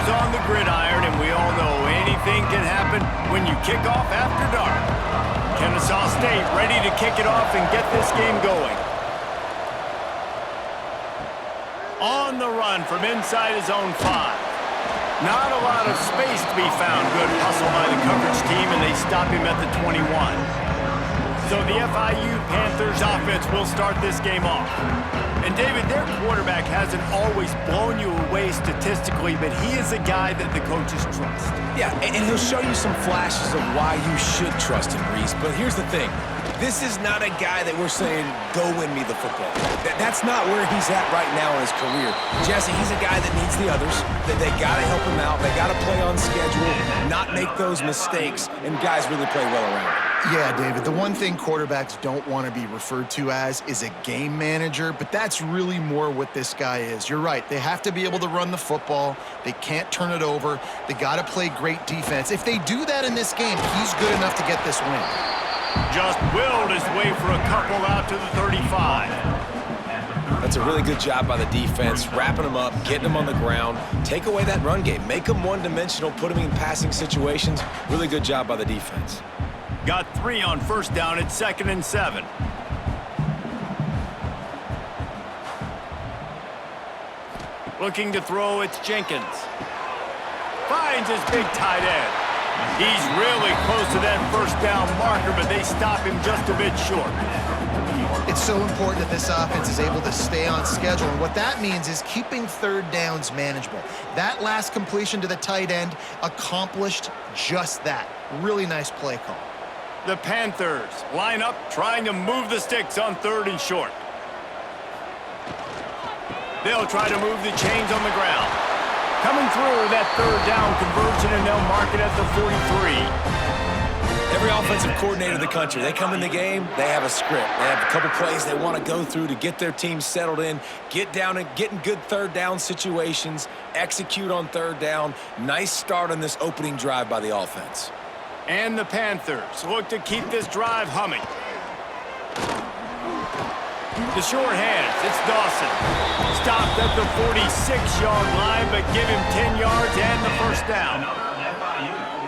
on the gridiron, and we all know anything can happen when you kick off after dark. Kennesaw State ready to kick it off and get this game going. On the run from inside his own 5. Not a lot of space to be found. Good hustle by the coverage team, and they stop him at the 21. So the FIU Panthers offense will start this game off. And David, their quarterback hasn't always blown you away statistically, but he is a guy that the coaches trust. Yeah, and he'll show you some flashes of why you should trust him, Reese. But here's the thing. This is not a guy that we're saying, go win me the football. That's not where he's at right now in his career. Jesse, he's a guy that needs the others, that they got to help him out. They got to play on schedule, not make those mistakes, and guys really play well around him. Yeah, David, the one thing quarterbacks don't want to be referred to as is a game manager, but that's really more what this guy is. You're right. They have to be able to run the football. They can't turn it over. They got to play great defense. If they do that in this game, he's good enough to get this win. Just willed his way for a couple out to the 35. That's a really good job by the defense, wrapping them up, getting them on the ground, take away that run game, make them one-dimensional, put them in passing situations. Really good job by the defense. Got 3 on first down at 2nd and 7. Looking to throw, it's Jenkins. Finds his big tight end. He's really close to that first down marker, but they stop him just a bit short. It's so important that this offense is able to stay on schedule, and what that means is keeping third downs manageable. That last completion to the tight end accomplished just that. Really nice play call. The Panthers line up trying to move the sticks on 3rd and short. They'll try to move the chains on the ground. Coming through that 3rd down conversion, and they'll mark it at the 43. Every offensive coordinator in the country, they come in the game, they have a script. They have a couple plays they want to go through to get their team settled in, get down and get in good 3rd down situations, execute on 3rd down. Nice start on this opening drive by the offense. And the Panthers look to keep this drive humming. The short hands, it's Dawson. Stopped at the 46-yard line, but give him 10 yards and the first down.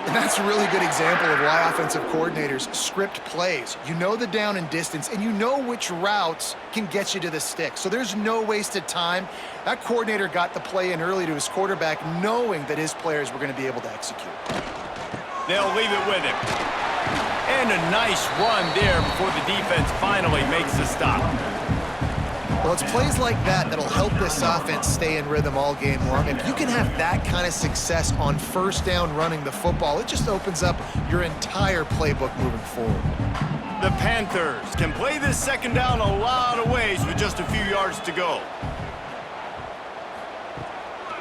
And that's a really good example of why offensive coordinators script plays. You know the down and distance, and you know which routes can get you to the stick. So there's no wasted time. That coordinator got the play in early to his quarterback, knowing that his players were going to be able to execute. They'll leave it with him. And a nice run there before the defense finally makes the stop. Well, it's plays like that that'll help this offense stay in rhythm all game long. If you can have that kind of success on first down running the football, it just opens up your entire playbook moving forward. The Panthers can play this 2nd down a lot of ways with just a few yards to go.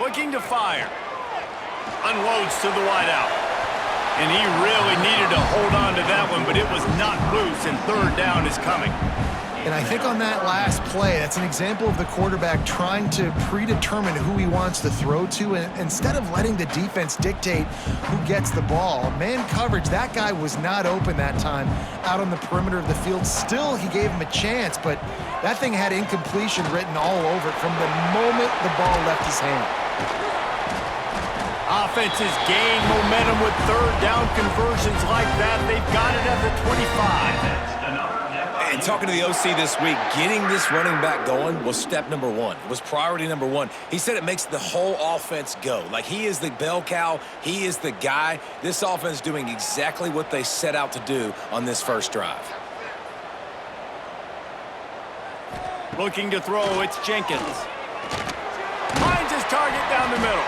Looking to fire. Unloads to the wideout. And he really needed to hold on to that one, but it was not loose, and 3rd down is coming. And I think on that last play, that's an example of the quarterback trying to predetermine who he wants to throw to, and instead of letting the defense dictate who gets the ball. Man coverage, that guy was not open that time out on the perimeter of the field. Still, he gave him a chance, but that thing had incompletion written all over it from the moment the ball left his hand. Offenses gain momentum with 3rd down conversions like that. They've got it at the 25. And talking to the OC this week, getting this running back going was step number 1. It was priority number 1. He said it makes the whole offense go. Like, he is the bell cow. He is the guy. This offense doing exactly what they set out to do on this first drive. Looking to throw, it's Jenkins. Finds his target down the middle.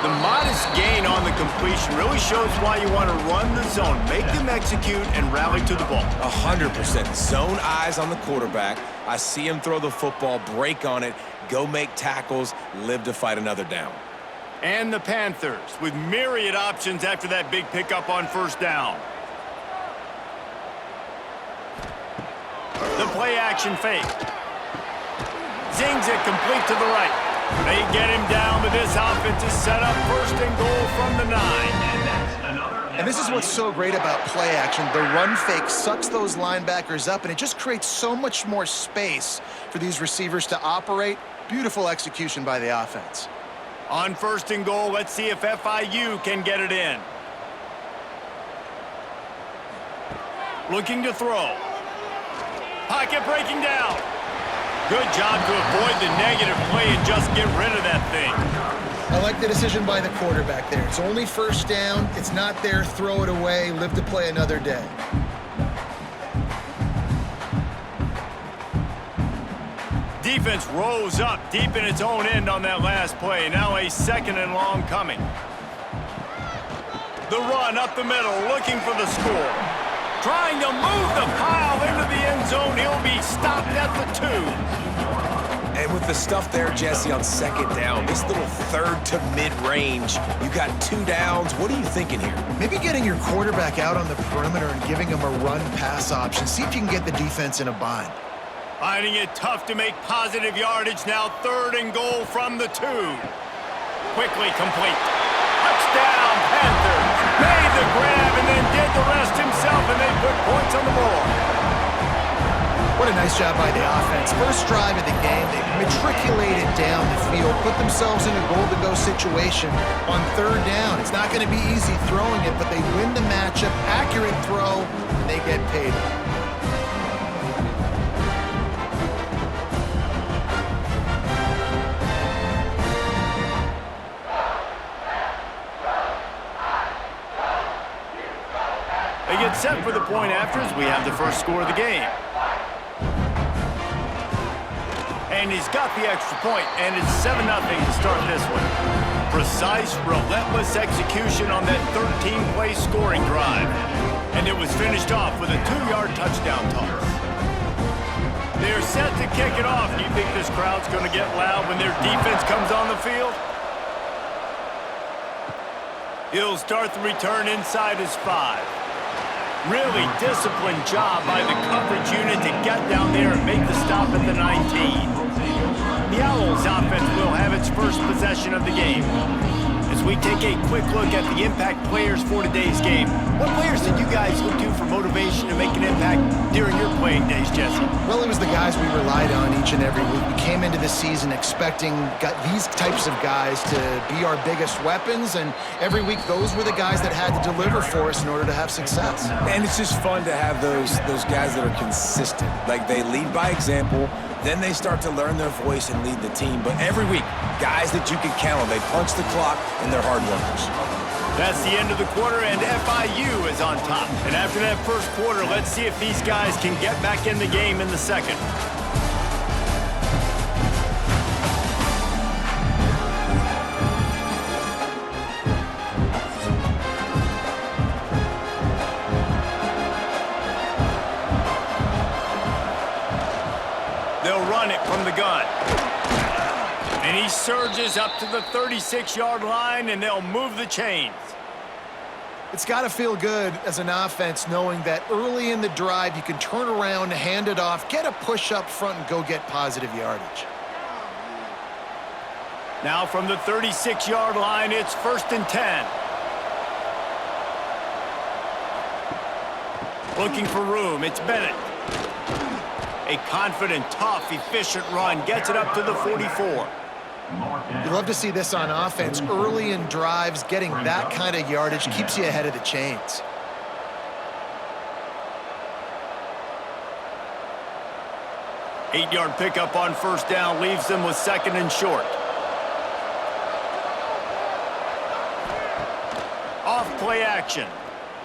The modest gain on the completion really shows why you want to run the zone, make them execute, and rally to the ball. 100%. Zone eyes on the quarterback. I see him throw the football, break on it, go make tackles, live to fight another down. And the Panthers with myriad options after that big pickup on first down. The play action fake. Zings it complete to the right. They get him down, but this offense is set up 1st and goal from the 9. And this is what's so great about play action. The run fake sucks those linebackers up, and it just creates so much more space for these receivers to operate. Beautiful execution by the offense. On 1st and goal, let's see if FIU can get it in. Looking to throw. Pocket breaking down. Good job to avoid the negative play and just get rid of that thing. I like the decision by the quarterback there. It's only 1st down. It's not there. Throw it away. Live to play another day. Defense rose up deep in its own end on that last play. Now a 2nd and long coming. The run up the middle, looking for the score. Trying to move the pile into the end zone. He'll be stopped at the 2. And with the stuff there, Jesse, on 2nd down, this little 3rd to mid-range, you got 2 downs. What are you thinking here? Maybe getting your quarterback out on the perimeter and giving him a run-pass option. See if you can get the defense in a bind. Finding it tough to make positive yardage now. 3rd and goal from the 2. Quickly complete. Touchdown, Panthers. Made the grab and then did the rest himself, and they put points on the board. What a nice job by the offense. First drive of the game, they matriculated down the field, put themselves in a goal-to-go situation on 3rd down. It's not going to be easy throwing it, but they win the matchup. Accurate throw, and they get paid. They get set for the point after as we have the first score of the game. And he's got the extra point, and it's 7-0 to start this one. Precise, relentless execution on that 13-play scoring drive. And it was finished off with a 2-yard touchdown toss. They're set to kick it off. Do you think this crowd's going to get loud when their defense comes on the field? He'll start the return inside his 5. Really disciplined job by the coverage unit to get down there and make the stop at the 19. The Owls offense will have its first possession of the game. As we take a quick look at the impact players for today's game, what players did you guys look to for motivation to make an impact during your playing days, Jesse? Well, it was the guys we relied on each and every week. We came into the season expecting these types of guys to be our biggest weapons, and every week those were the guys that had to deliver for us in order to have success. And it's just fun to have those guys that are consistent. Like, they lead by example, then they start to learn their voice and lead the team. But every week, guys that you can count on, they punch the clock and they're hard workers. That's the end of the quarter, and FIU is on top. And after that first quarter, let's see if these guys can get back in the game in the second. They'll run it from the gun. And he surges up to the 36-yard line, and they'll move the chains. It's got to feel good as an offense knowing that early in the drive you can turn around, hand it off, get a push up front, and go get positive yardage. Now from the 36-yard line, it's 1st and 10. Looking for room, it's Bennett. A confident, tough, efficient run gets it up to the 44. You love to see this on offense. Early in drives, getting that kind of yardage keeps you ahead of the chains. Eight-yard pickup on 1st down leaves them with 2nd and short. Off play action.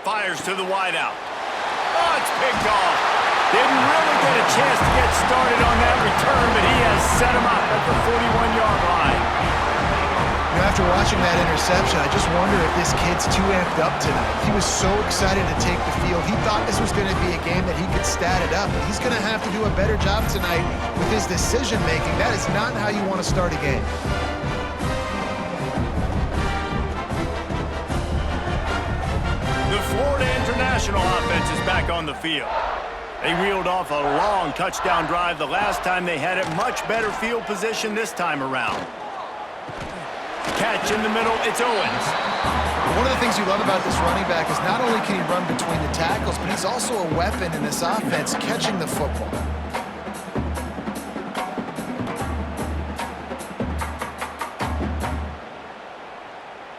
Fires to the wideout. Oh, it's picked off. Didn't really get a chance to get started on that return, but he has set him up at the 41-yard line. You know, after watching that interception, I just wonder if this kid's too amped up tonight. He was so excited to take the field. He thought this was going to be a game that he could stat it up. He's going to have to do a better job tonight with his decision-making. That is not how you want to start a game. The Florida International offense is back on the field. They reeled off a long touchdown drive the last time they had it. Much better field position this time around. Catch in the middle, it's Owens. One of the things you love about this running back is not only can he run between the tackles, but he's also a weapon in this offense, catching the football.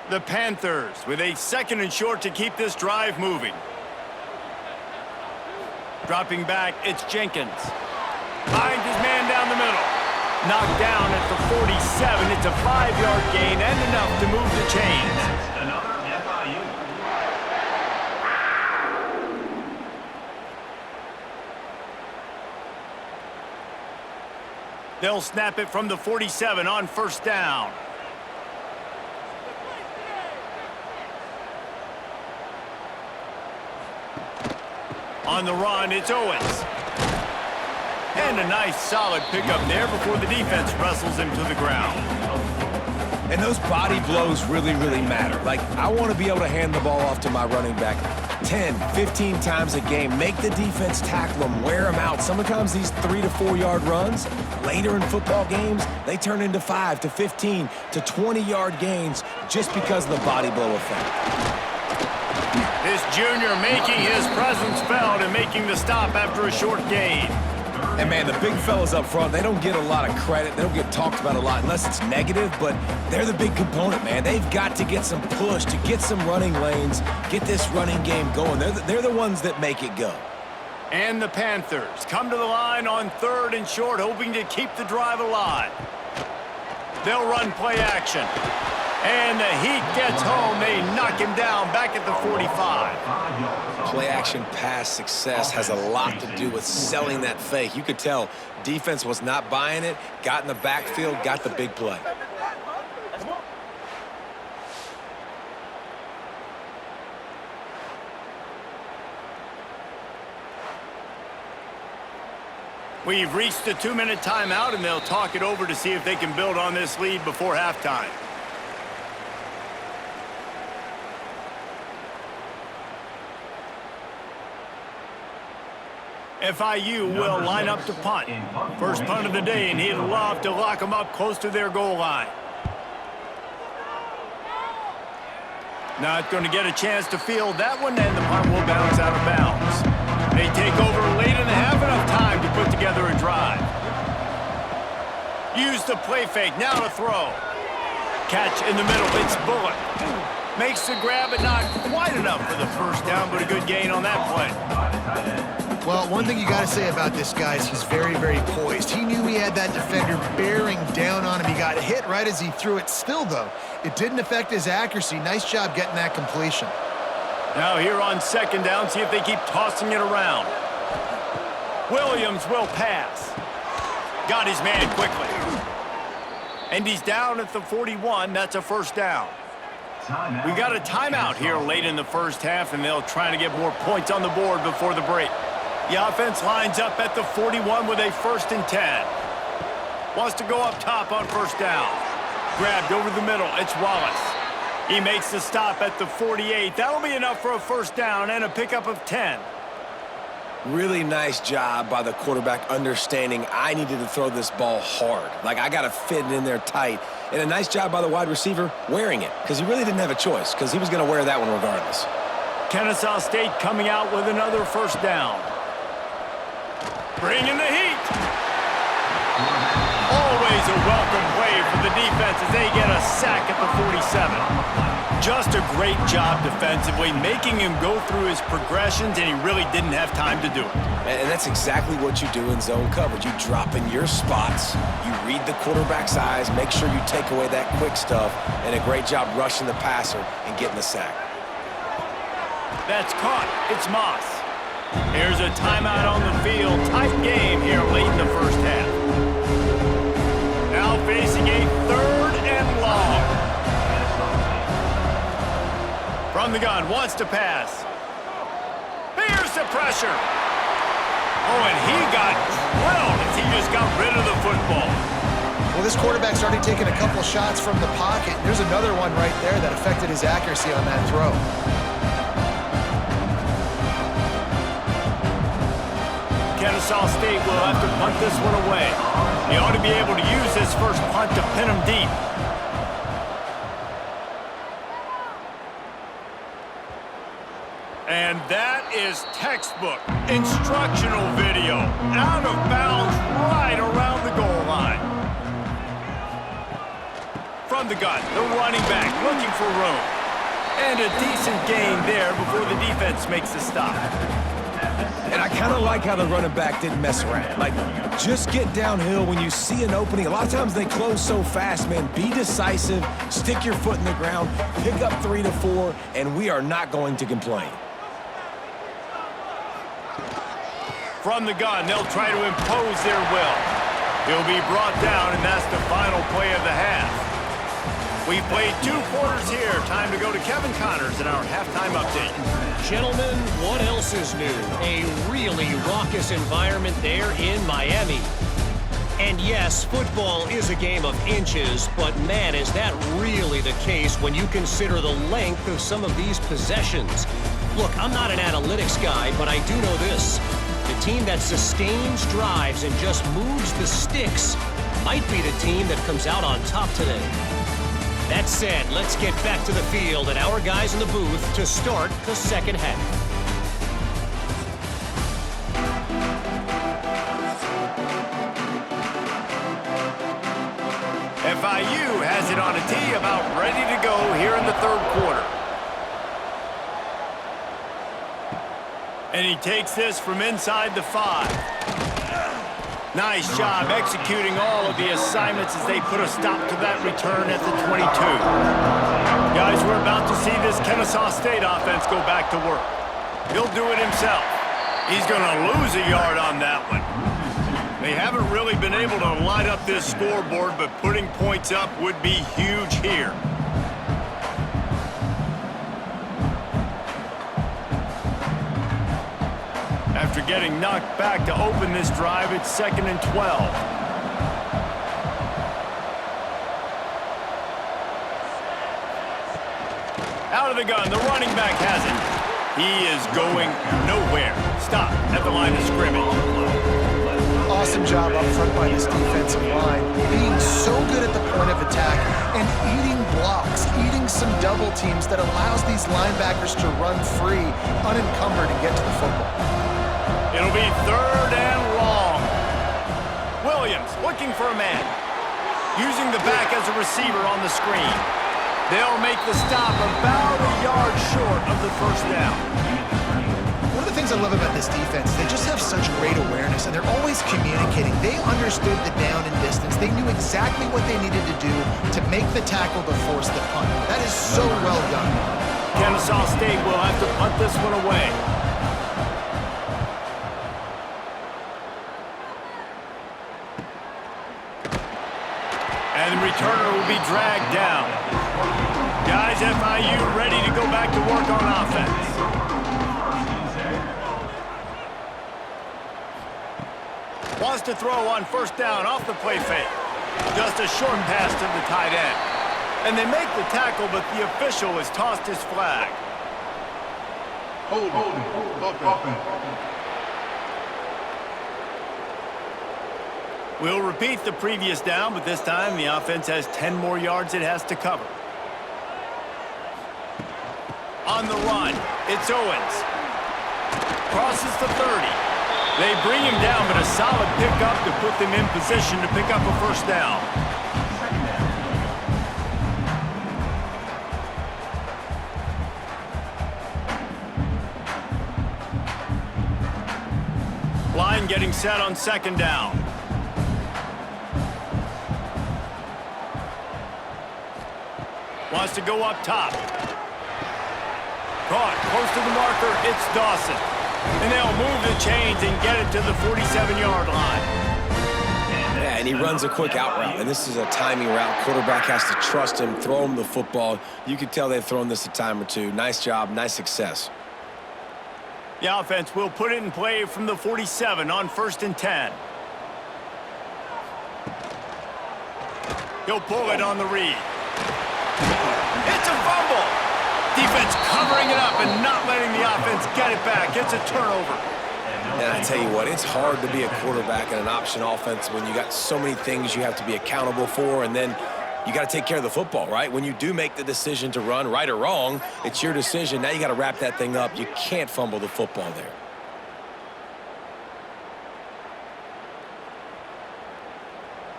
The Panthers with a 2nd and short to keep this drive moving. Dropping back, it's Jenkins. Finds his man down the middle. Knocked down at the 47. It's a 5-yard gain and enough to move the chains. Another FIU. They'll snap it from the 47 on 1st down. On the run, it's Owens. And a nice solid pickup there before the defense wrestles him to the ground. And those body blows really, really matter. Like, I want to be able to hand the ball off to my running back 10, 15 times a game. Make the defense tackle them, wear them out. Sometimes these 3 to 4 yard runs, later in football games, they turn into 5 to 15 to 20 yard gains just because of the body blow effect. This junior making his presence felt and making the stop after a short gain. And, man, the big fellas up front, they don't get a lot of credit. They don't get talked about a lot unless it's negative, but they're the big component, man. They've got to get some push, to get some running lanes, get this running game going. They're the ones that make it go. And the Panthers come to the line on 3rd and short, hoping to keep the drive alive. They'll run play action. And the Heat gets home. They knock him down back at the 45. Play action pass success has a lot to do with selling that fake. You could tell defense was not buying it, got in the backfield, got the big play. We've reached the 2-minute timeout, and they'll talk it over to see if they can build on this lead before halftime. FIU will line up to punt. First punt of the day, and he'd love to lock them up close to their goal line. Not going to get a chance to field that one, and the punt will bounce out of bounds. They take over late in the half, enough time to put together a drive. Use the play fake, now to throw. Catch in the middle, it's Bullock. Makes the grab, but not quite enough for the 1st down, but a good gain on that play. Well, one thing you got to say about this guy is he's very, very poised. He knew he had that defender bearing down on him. He got hit right as he threw it. Still, though, it didn't affect his accuracy. Nice job getting that completion. Now here on 2nd down, see if they keep tossing it around. Williams will pass. Got his man quickly. And he's down at the 41. That's a 1st down. We got a timeout here late in the 1st half, and they'll try to get more points on the board before the break. The offense lines up at the 41 with a 1st and 10. Wants to go up top on 1st down. Grabbed over the middle. It's Wallace. He makes the stop at the 48. That'll be enough for a 1st down and a pickup of 10. Really nice job by the quarterback understanding I needed to throw this ball hard. Like, I got to fit it in there tight. And a nice job by the wide receiver wearing it, because he really didn't have a choice, because he was going to wear that one regardless. Kennesaw State coming out with another 1st down. Bringing the heat. Always a welcome play for the defense as they get a sack at the 47. Just a great job defensively, making him go through his progressions, and he really didn't have time to do it. And that's exactly what you do in zone coverage. You drop in your spots, you read the quarterback's eyes, make sure you take away that quick stuff, and a great job rushing the passer and getting the sack. That's caught. It's Moss. Here's a timeout on the field. Tight game here late in the 1st half. Now facing a 3rd and long. From the gun, wants to pass. Here's the pressure. Oh, and he got drilled as he just got rid of the football. Well, this quarterback started taking a couple shots from the pocket. There's another one right there that affected his accuracy on that throw. Kennesaw State will have to punt this one away. He ought to be able to use his 1st punt to pin him deep. And that is textbook instructional video. Out of bounds right around the goal line. From From the gun, the running back looking for room. And a decent gain there before the defense makes a stop. And I kind of like how the running back didn't mess around. Like, just get downhill when you see an opening. A lot of times they close so fast, man. Be decisive, stick your foot in the ground, pick up 3 to 4, and we are not going to complain. From the gun, they'll try to impose their will. He'll be brought down, and that's the final play of the half. We've played 2 quarters here. Time to go to Kevin Connors in our halftime update. Gentlemen, what else is new? A really raucous environment there in Miami. And yes, football is a game of inches, but man, is that really the case when you consider the length of some of these possessions. Look, I'm not an analytics guy, but I do know this. The team that sustains drives and just moves the sticks might be the team that comes out on top today. That said, let's get back to the field and our guys in the booth to start the second half. FIU has it on a tee, about ready to go here in the 3rd quarter. And he takes this from inside the 5. Nice job executing all of the assignments as they put a stop to that return at the 22. Guys, we're about to see this Kennesaw State offense go back to work. He'll do it himself. He's going to lose a yard on that one. They haven't really been able to light up this scoreboard, but putting points up would be huge here. After getting knocked back to open this drive, it's 2nd and 12. Out of the gun, the running back has it. He is going nowhere. Stop at the line of scrimmage. Awesome job up front by this defensive line, being so good at the point of attack and eating blocks, eating some double teams that allows these linebackers to run free, unencumbered, and get to the football. It'll be 3rd and long. Williams looking for a man. Using the back as a receiver on the screen. They'll make the stop about a yard short of the 1st down. One of the things I love about this defense, they just have such great awareness, and they're always communicating. They understood the down and distance. They knew exactly what they needed to do to make the tackle to force the punt. That is so well done. Kennesaw State will have to punt this one away. And the returner will be dragged down. Guys, FIU ready to go back to work on offense. Wants to throw on 1st down off the play fake. Just a short pass to the tight end. And they make the tackle, but the official has tossed his flag. Hold offense. We'll repeat the previous down, but this time the offense has 10 more yards it has to cover. On the run, it's Owens. Crosses the 30. They bring him down, but a solid pickup to put them in position to pick up a 1st down. Line getting set on 2nd down. Wants to go up top. Caught close to the marker. It's Dawson. And they'll move the chains and get it to the 47-yard line. Yeah, and he runs a quick out route, and this is a timing route. Quarterback has to trust him, throw him the football. You can tell they've thrown this a time or two. Nice job, nice success. The offense will put it in play from the 47 on 1st and 10. He'll pull it on the read. It's a fumble. Defense covering it up and not letting the offense get it back. It's a turnover. And I tell you what, it's hard to be a quarterback in an option offense when you got so many things you have to be accountable for, and then you got to take care of the football, right? When you do make the decision to run, right or wrong, it's your decision. Now you got to wrap that thing up. You can't fumble the football there.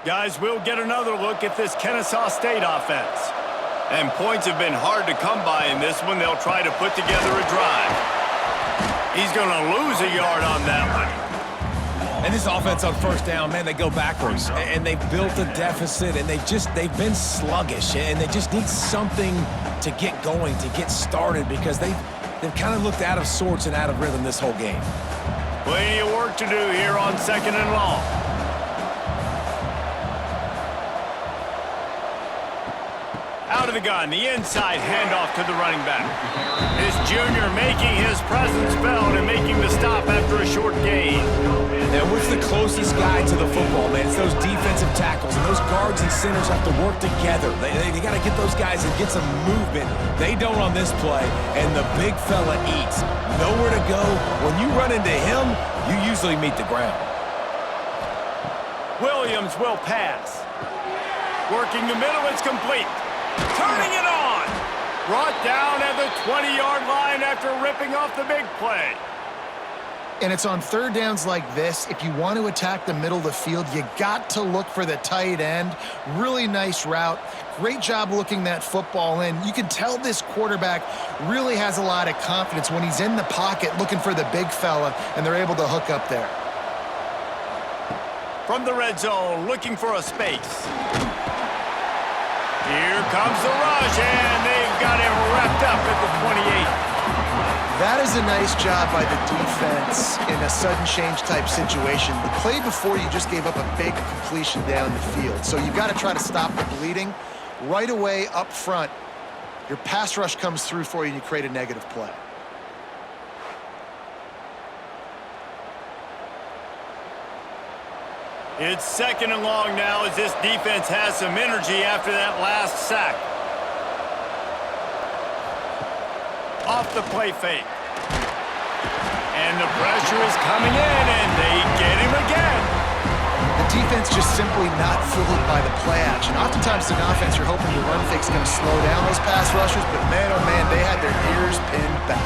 Guys, we'll get another look at this Kennesaw State offense. And points have been hard to come by in this one. They'll try to put together a drive. He's going to lose a yard on that one. And this offense on first down, man, they go backwards. And they've built a deficit, and they've been sluggish. And they just need something to get going, to get started, because they've kind of looked out of sorts and out of rhythm this whole game. Plenty of work to do here on 2nd and long. Out of the gun, the inside handoff to the running back. This junior making his presence felt and making the stop after a short gain. And what's the closest guy to the football, man? It's those defensive tackles, and those guards and centers have to work together. They got to get those guys and get some movement. They don't on this play, and the big fella eats. Nowhere to go. When you run into him, you usually meet the ground. Williams will pass. Working the middle, it's complete. Turning it on. Brought down at the 20-yard line after ripping off the big play. And it's on third downs like this, if you want to attack the middle of the field, you got to look for the tight end. Really nice route. Great job looking that football in. You can tell this quarterback really has a lot of confidence when he's in the pocket looking for the big fella, and they're able to hook up there. From the red zone, looking for a space. Here comes the rush, and they've got it wrapped up at the 28. That is a nice job by the defense in a sudden change type situation. The play before, you just gave up a big completion down the field. So you've got to try to stop the bleeding right away up front. Your pass rush comes through for you and you create a negative play. It's 2nd and long now as this defense has some energy after that last sack. Off the play fake. And the pressure is coming in, and they get him again. The defense just simply not fooled by the play action. Oftentimes in offense, you're hoping the run fake's going to slow down those pass rushers, but man, oh man, they had their ears pinned back.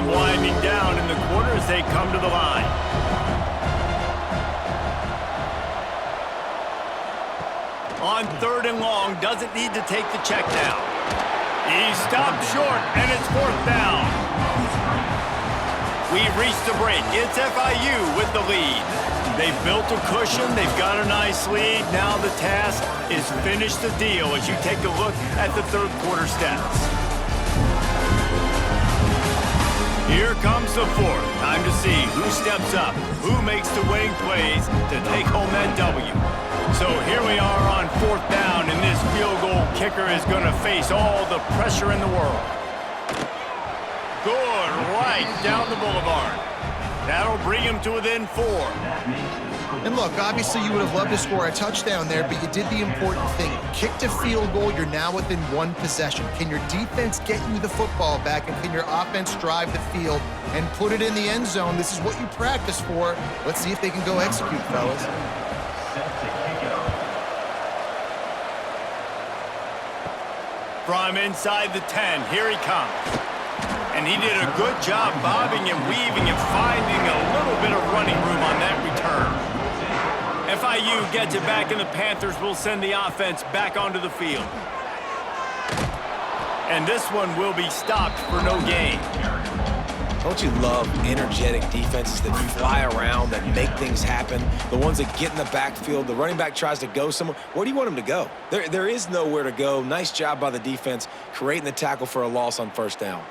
Winding down in the quarter as they come to the line. On 3rd and long, doesn't need to take the check down. He stopped short, and it's 4th down. We've reached the break. It's FIU with the lead. They've built a cushion. They've got a nice lead. Now the task is finish the deal as you take a look at the 3rd quarter stats. Here comes the 4th. Time to see who steps up, who makes the winning plays to take home that W. So here we are on 4th down, and this field goal kicker is going to face all the pressure in the world. Good, right down the boulevard. That'll bring him to within 4. And look, obviously you would have loved to score a touchdown there, but you did the important thing. Kicked a field goal, you're now within 1 possession. Can your defense get you the football back, and can your offense drive the field and put it in the end zone? This is what you practice for. Let's see if they can go execute, fellas. From inside the 10, here he comes. And he did a good job bobbing and weaving and finding a little bit of running room on that return. FIU gets it back, and the Panthers will send the offense back onto the field. And this one will be stopped for no gain. Don't you love energetic defenses that fly around, that make things happen? The ones that get in the backfield, the running back tries to go somewhere. Where do you want him to go? There is nowhere to go. Nice job by the defense, creating the tackle for a loss on 1st down.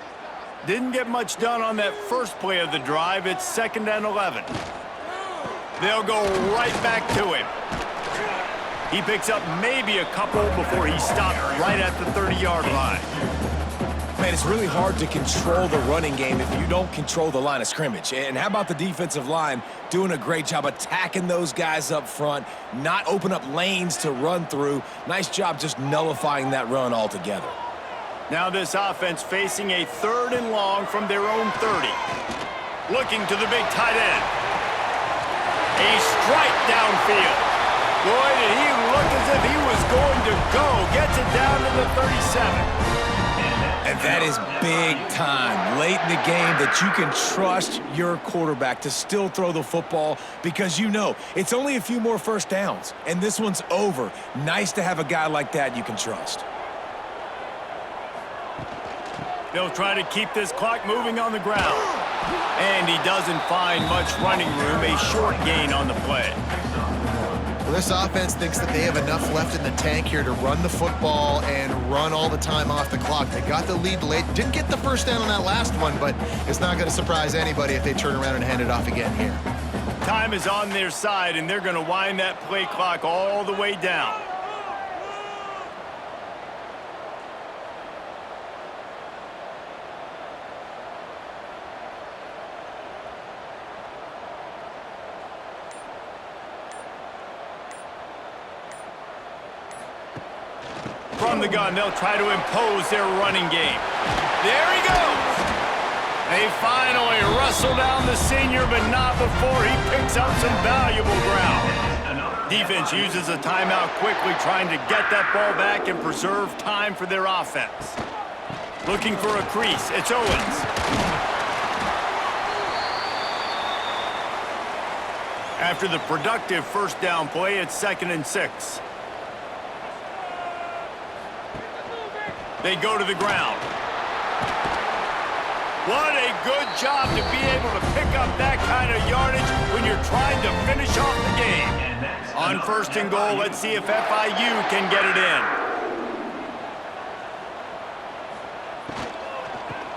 Didn't get much done on that first play of the drive. It's 2nd and 11. They'll go right back to him. He picks up maybe a couple before he stopped right at the 30-yard line. Man, it's really hard to control the running game if you don't control the line of scrimmage. And how about the defensive line doing a great job attacking those guys up front, not open up lanes to run through. Nice job just nullifying that run altogether. Now this offense facing a 3rd and long from their own 30. Looking to the big tight end. A strike downfield. Boy, did he look as if he was going to go. Gets it down to the 37. And that is big time, late in the game, that you can trust your quarterback to still throw the football because you know it's only a few more first downs, and this one's over. Nice to have a guy like that you can trust. They'll try to keep this clock moving on the ground. And he doesn't find much running room, a short gain on the play. Well, this offense thinks that they have enough left in the tank here to run the football and run all the time off the clock. They got the lead late. Didn't get the first down on that last one, but it's not going to surprise anybody if they turn around and hand it off again here. Time is on their side, and they're going to wind that play clock all the way down. From the gun, they'll try to impose their running game. There he goes! They finally wrestle down the senior, but not before he picks up some valuable ground. Defense uses a timeout quickly, trying to get that ball back and preserve time for their offense. Looking for a crease, it's Owens. After the productive first down play, it's 2nd and 6. They go to the ground. What a good job to be able to pick up that kind of yardage when you're trying to finish off the game. On 1st and goal, let's see if FIU can get it in.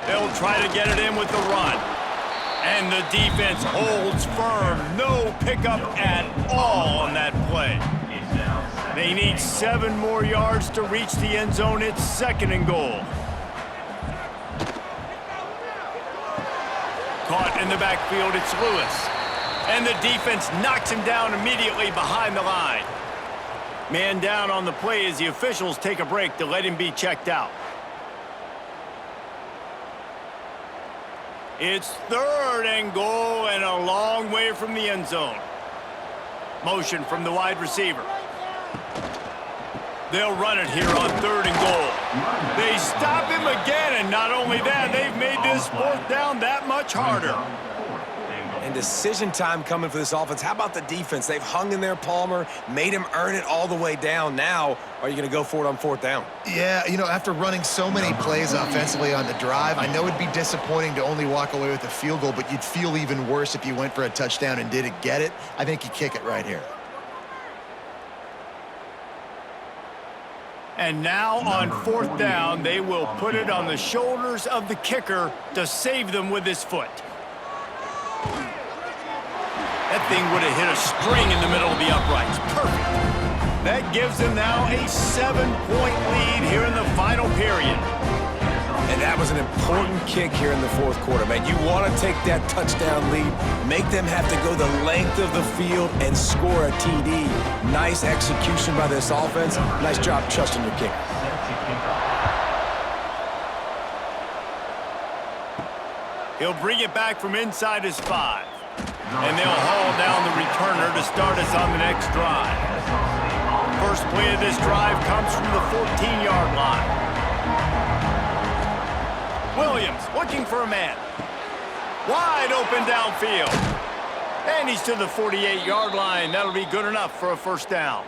They'll try to get it in with the run. And the defense holds firm. No pickup at all on that play. They need 7 more yards to reach the end zone. It's 2nd and goal. Caught in the backfield, it's Lewis. And the defense knocks him down immediately behind the line. Man down on the play as the officials take a break to let him be checked out. It's 3rd and goal and a long way from the end zone. Motion from the wide receiver. They'll run it here on 3rd and goal. They stop him again, and not only that, they've made this 4th down that much harder. And decision time coming for this offense. How about the defense? They've hung in there, Palmer, made him earn it all the way down. Now, are you going to go for it on 4th down? Yeah, you know, after running so many plays offensively on the drive, I know it'd be disappointing to only walk away with a field goal, but you'd feel even worse if you went for a touchdown and didn't get it. I think you kick it right here. And now on 4th down, they will put it on the shoulders of the kicker to save them with his foot. That thing would have hit a string in the middle of the uprights. Perfect. That gives them now a 7-point lead here in the final period. And that was an important kick here in the 4th quarter, man. You want to take that touchdown lead, make them have to go the length of the field and score a TD. Nice execution by this offense. Nice job trusting your kicker. He'll bring it back from inside his 5. And they'll haul down the returner to start us on the next drive. First play of this drive comes from the 14-yard line. Williams looking for a man. Wide open downfield. And he's to the 48-yard line. That'll be good enough for a 1st down.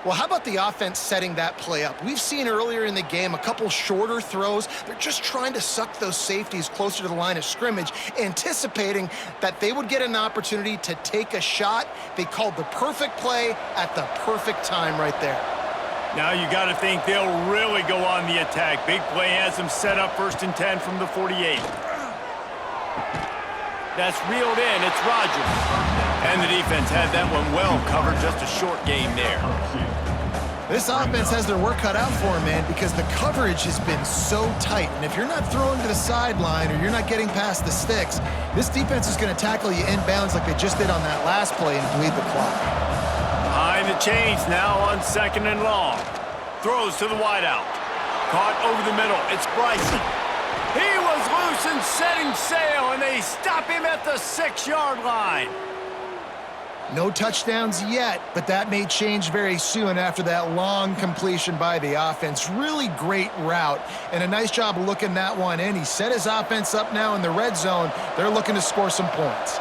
Well, how about the offense setting that play up? We've seen earlier in the game a couple shorter throws. They're just trying to suck those safeties closer to the line of scrimmage, anticipating that they would get an opportunity to take a shot. They called the perfect play at the perfect time right there. Now you got to think they'll really go on the attack. Big play has them set up 1st and 10 from the 48. That's reeled in. It's Rogers. And the defense had that one well covered. Just a short game there. This offense has their work cut out for them, man, because the coverage has been so tight. And if you're not throwing to the sideline or you're not getting past the sticks, this defense is going to tackle you inbounds like they just did on that last play and bleed the clock. Behind the chains now on 2nd and long. Throws to the wideout. Caught over the middle. It's Bryson. He was loose and setting sail, and they stop him at the 6-yard line. No touchdowns yet, but that may change very soon after that long completion by the offense. Really great route, and a nice job of looking that one in. He set his offense up now in the red zone. They're looking to score some points.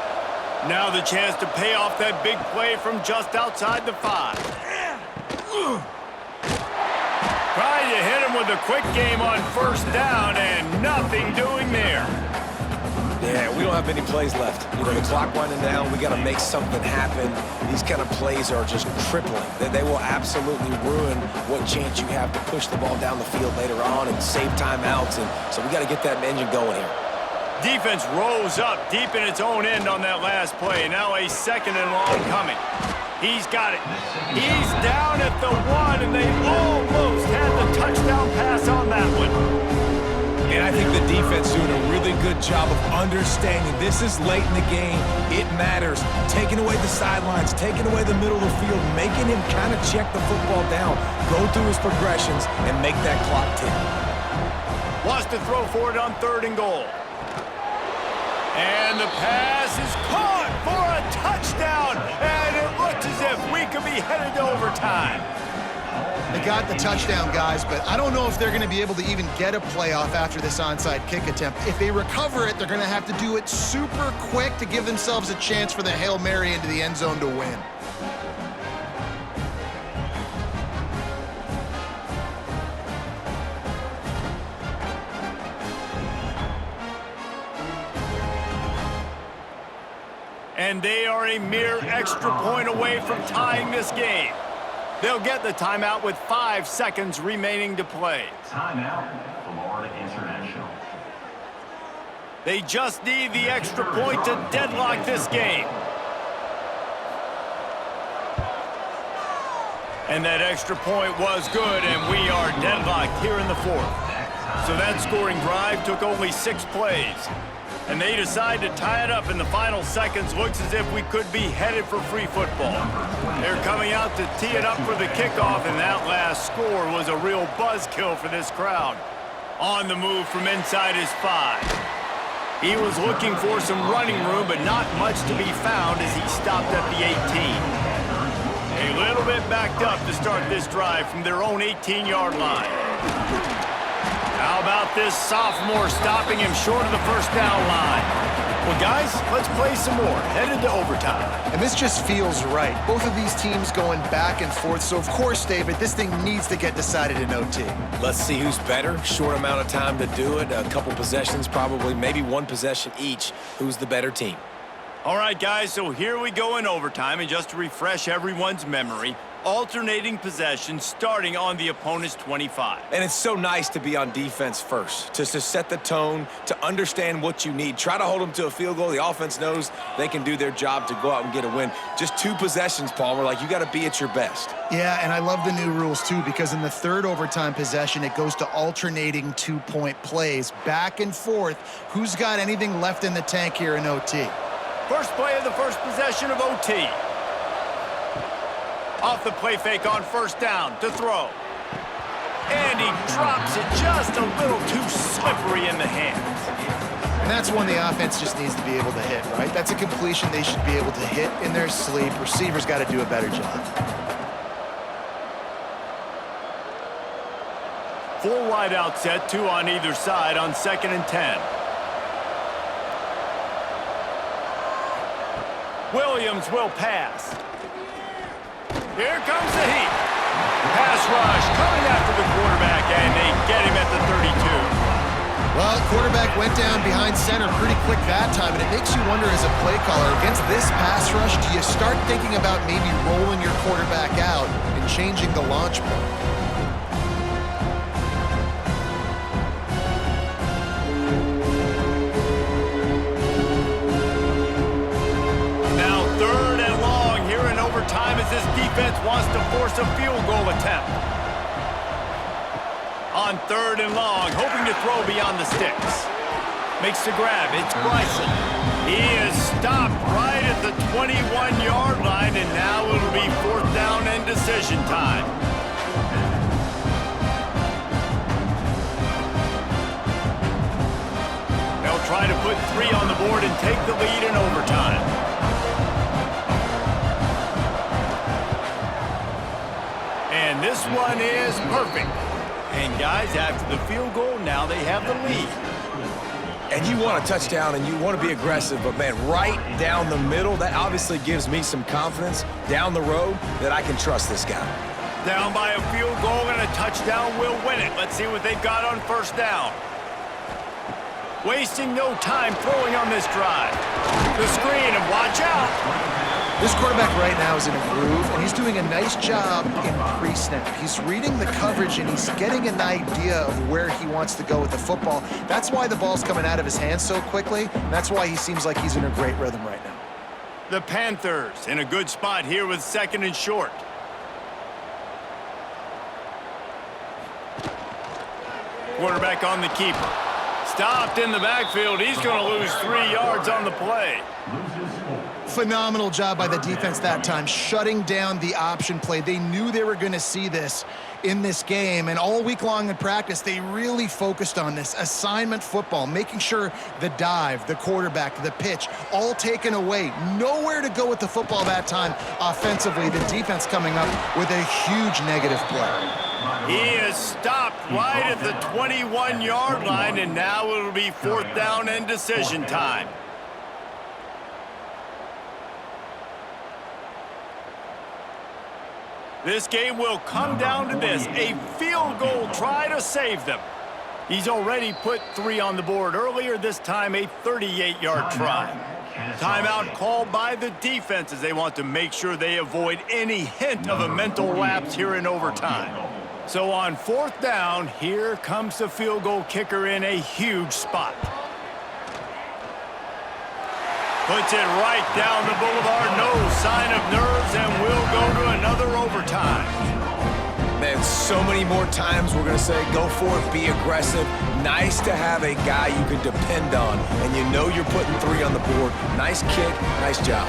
Now the chance to pay off that big play from just outside the 5. Trying to hit him with a quick game on first down, and nothing doing there. Yeah, we don't have many plays left. You know, the clock running down, we got to make something happen. These kind of plays are just crippling. They will absolutely ruin what chance you have to push the ball down the field later on and save timeouts. And so we got to get that engine going here. Defense rose up deep in its own end on that last play. Now a 2nd and long coming. He's got it. He's down at the 1, and they almost had the touchdown pass on that one. And I think the defense doing a really good job of understanding this is late in the game. It matters. Taking away the sidelines, taking away the middle of the field, making him kind of check the football down, go through his progressions, and make that clock tick. Wants to throw for it on 3rd and goal. And the pass is caught for a touchdown, and it looks as if we could be headed to overtime. They got the touchdown, guys, but I don't know if they're going to be able to even get a playoff after this onside kick attempt. If they recover it, they're going to have to do it super quick to give themselves a chance for the Hail Mary into the end zone to win. And they are a mere extra point away from tying this game. They'll get the timeout with 5 seconds remaining to play. Timeout, Florida International. They just need the extra point to deadlock this game. And that extra point was good, and we are deadlocked here in the 4th. So that scoring drive took only 6 plays. And they decide to tie it up in the final seconds. Looks as if we could be headed for free football. They're coming out to tee it up for the kickoff, and that last score was a real buzzkill for this crowd. On the move from inside his 5. He was looking for some running room, but not much to be found as he stopped at the 18. A little bit backed up to start this drive from their own 18-yard line. How about this sophomore stopping him short of the first down line? Well, guys, let's play some more. Headed to overtime. And this just feels right. Both of these teams going back and forth. So, of course, David, this thing needs to get decided in OT. Let's see who's better. Short amount of time to do it. A couple possessions, probably maybe 1 possession each. Who's the better team? All right, guys, so here we go in overtime. And just to refresh everyone's memory, alternating possessions starting on the opponent's 25. And it's so nice to be on defense first, to set the tone, to understand what you need. Try to hold them to a field goal. The offense knows they can do their job to go out and get a win. Just 2 possessions, Palmer. Like, you got to be at your best. Yeah, and I love the new rules, too, because in the 3rd overtime possession, it goes to alternating 2-point plays. Back and forth. Who's got anything left in the tank here in OT? First play of the first possession of OT. Off the play fake on first down to throw. And he drops it just a little too slippery in the hands. And that's one the offense just needs to be able to hit, right? That's a completion they should be able to hit in their sleep. Receivers got to do a better job. 4 wide out set, 2 on either side on 2nd and 10. Williams will pass. Here comes the heat. Pass rush coming after the quarterback, and they get him at the 32. Well, quarterback went down behind center pretty quick that time, and it makes you wonder as a play caller, against this pass rush, do you start thinking about maybe rolling your quarterback out and changing the launch point? Time as this defense wants to force a field goal attempt. On 3rd and long, hoping to throw beyond the sticks. Makes the grab. It's Bryson. He is stopped right at the 21-yard line, and now it'll be 4th down and decision time. They'll try to put 3 on the board and take the lead in overtime. And this one is perfect. And guys, after the field goal, now they have the lead. And you want a touchdown and you want to be aggressive, but man, right down the middle, that obviously gives me some confidence down the road that I can trust this guy. Down by a field goal and a touchdown will win it. Let's see what they've got on first down. Wasting no time throwing on this drive. The screen, and watch out. This quarterback right now is in a groove, and he's doing a nice job in pre-snap. He's reading the coverage, and he's getting an idea of where he wants to go with the football. That's why the ball's coming out of his hands so quickly, and that's why he seems like he's in a great rhythm right now. The Panthers in a good spot here with 2nd and short. Quarterback on the keeper. Stopped in the backfield. He's going to lose 3 yards on the play. Phenomenal job by the defense that time, shutting down the option play. They knew they were going to see this in this game, and all week long in practice, they really focused on this assignment football, making sure the dive, the quarterback, the pitch, all taken away. Nowhere to go with the football that time offensively. The defense coming up with a huge negative play. He is stopped right at the 21-yard line, and now it'll be 4th down and decision time. This game will come down to this, a field goal try to save them. He's already put 3 on the board earlier, this time a 38-yard try. Timeout called by the defense as they want to make sure they avoid any hint of a mental lapse here in overtime. So on 4th down, here comes the field goal kicker in a huge spot. Puts it right down the boulevard, no sign of nerves, and we'll go to another overtime. Man, so many more times we're going to say, go for it, be aggressive. Nice to have a guy you can depend on, and you know you're putting 3 on the board. Nice kick, nice job.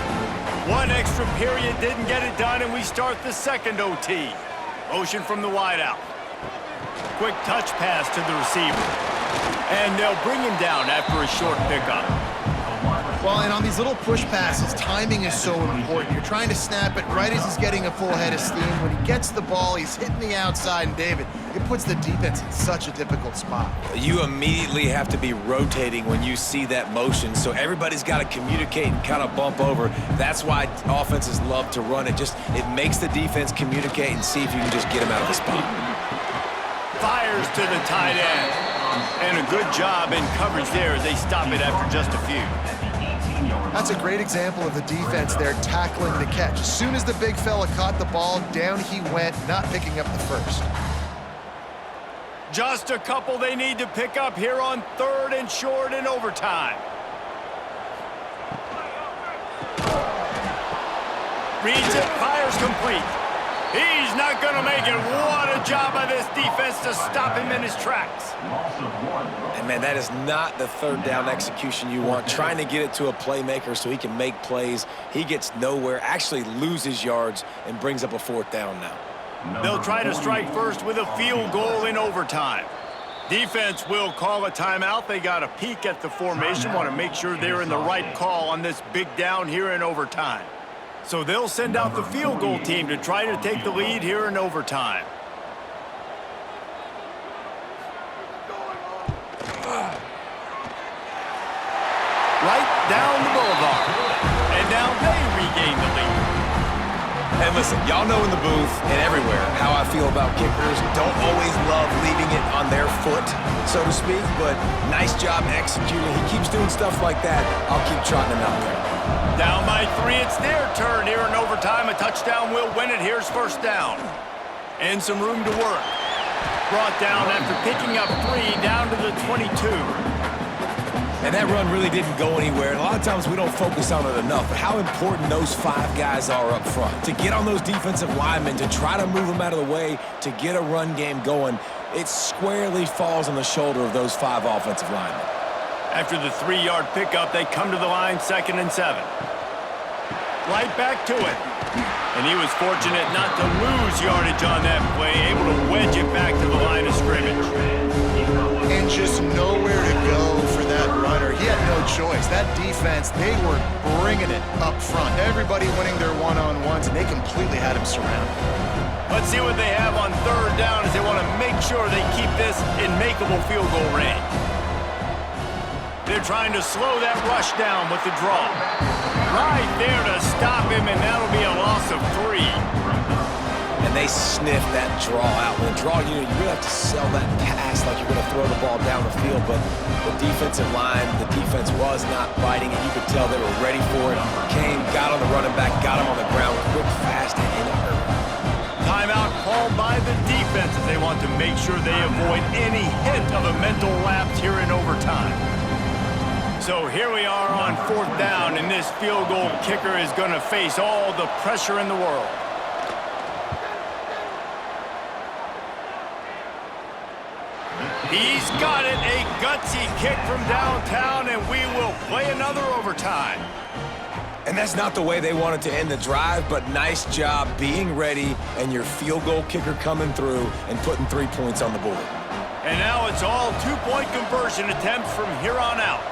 1 extra period didn't get it done, and we start the 2nd OT. Motion from the wideout. Quick touch pass to the receiver. And they'll bring him down after a short pickup. Well, and on these little push passes, timing is so important. You're trying to snap it right as he's getting a full head of steam. When he gets the ball, he's hitting the outside, and David, it puts the defense in such a difficult spot. You immediately have to be rotating when you see that motion, so everybody's got to communicate and kind of bump over. That's why offenses love to run it. It makes the defense communicate and see if you can just get him out of the spot. Fires to the tight end. And a good job in coverage there as they stop it after just a few. That's a great example of the defense there tackling the catch. As soon as the big fella caught the ball, down he went, not picking up the first. Just a couple they need to pick up here on 3rd and short in overtime. Reads it, fires complete. He's not going to make it. What a job by this defense to stop him in his tracks. And, man, that is not the 3rd down execution you want. Trying to get it to a playmaker so he can make plays. He gets nowhere, actually loses yards, and brings up a 4th down now. They'll try to strike first with a field goal in overtime. Defense will call a timeout. They got a peek at the formation, want to make sure they're in the right call on this big down here in overtime. So they'll send out the field goal team to try to take the lead here in overtime. Right down the boulevard. And now they regain the lead. And listen, y'all know in the booth and everywhere how I feel about kickers. Don't always love leaving it on their foot, so to speak, but nice job executing. He keeps doing stuff like that. I'll keep trotting him out there. Down by 3, it's their turn here in overtime. A touchdown will win it. Here's 1st down. And some room to work. Brought down after picking up 3 down to the 22. And that run really didn't go anywhere. And a lot of times we don't focus on it enough, but how important those 5 guys are up front. To get on those defensive linemen, to try to move them out of the way, to get a run game going, it squarely falls on the shoulder of those 5 offensive linemen. After the 3-yard pickup, they come to the line 2nd and 7. Right back to it. And he was fortunate not to lose yardage on that play, able to wedge it back to the line of scrimmage. And just nowhere to go for that runner. He had no choice. That defense, they were bringing it up front. Everybody winning their one-on-ones, and they completely had him surrounded. Let's see what they have on third down as they want to make sure they keep this in makeable field goal range. They're trying to slow that rush down with the draw. Right there to stop him, and that'll be a loss of 3. And they sniff that draw out. With a draw, you really have to sell that pass like you're going to throw the ball down the field. But the defensive line, the defense was not biting, and you could tell they were ready for it. Came, got on the running back, got him on the ground quick, fast, and in a hurry. Timeout called by the defense as they want to make sure they avoid any hint of a mental lapse here in overtime. So here we are on fourth down, and this field goal kicker is going to face all the pressure in the world. He's got it, a gutsy kick from downtown, and we will play another overtime. And that's not the way they wanted to end the drive, but nice job being ready and your field goal kicker coming through and putting 3 points on the board. And now it's all two-point conversion attempts from here on out.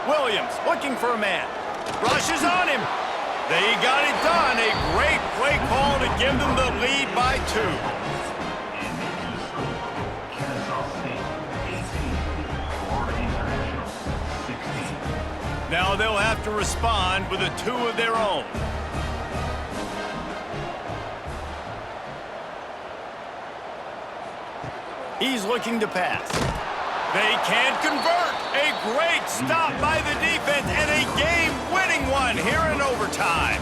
Williams looking for a man. Rushes on him. They got it done. A great play call to give them the lead by 2. Kennesaw State, 18. Florida International, 16. Now they'll have to respond with a 2 of their own. He's looking to pass. They can't convert. A great stop by the defense and a game-winning one here in overtime.